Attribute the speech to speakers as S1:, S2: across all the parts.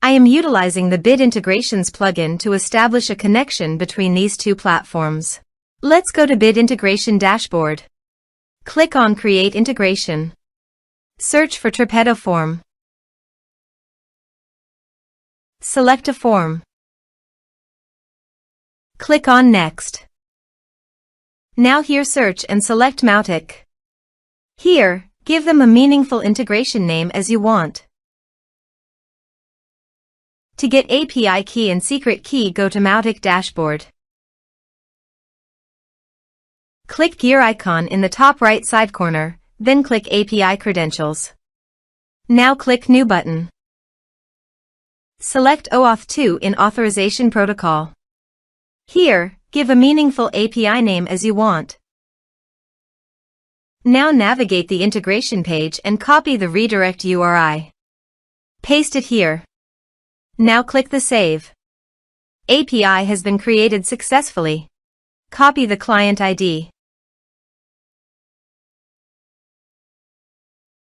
S1: I am utilizing the Bit Integrations plugin to establish a connection between these two platforms. Let's go to Bit Integration Dashboard. Click on Create Integration. Search for Tripetto Form. Select a form. Click on Next. Now here search and select Mautic. Here, give them a meaningful integration name as you want. To get API key and secret key, go to Mautic Dashboard. Click gear icon in the top right side corner, then click API Credentials. Now click New button. Select OAuth 2 in Authorization Protocol. Here, give a meaningful API name as you want. Now navigate the integration page and copy the redirect URI. Paste it here. Now click the Save. API has been created successfully. Copy the client ID.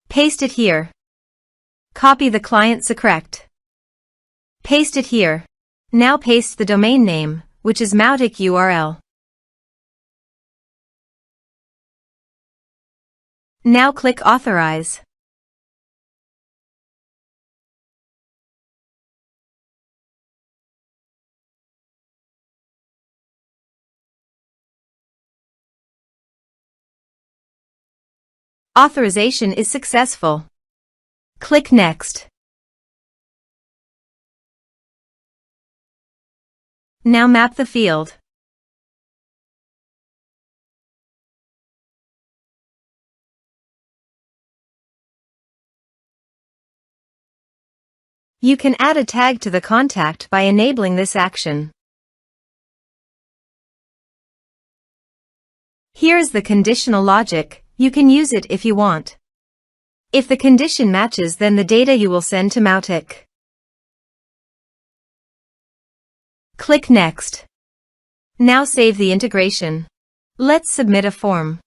S1: Paste it here. Copy the client secret. Paste it here. Now paste the domain name, which is Mautic URL. Now click Authorize. Authorization is successful. Click Next. Now map the field. You can add a tag to the contact by enabling this action. Here's the conditional logic. You can use it if you want. If the condition matches, then the data you will send to Mautic. Click Next. Now save the integration. Let's submit a form.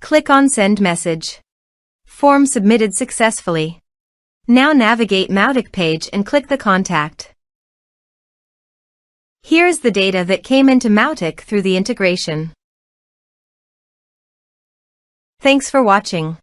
S1: Click on Send Message. Form submitted successfully. Now navigate Mautic page and click the contact. Here's the data that came into Mautic through the integration. Thanks for watching.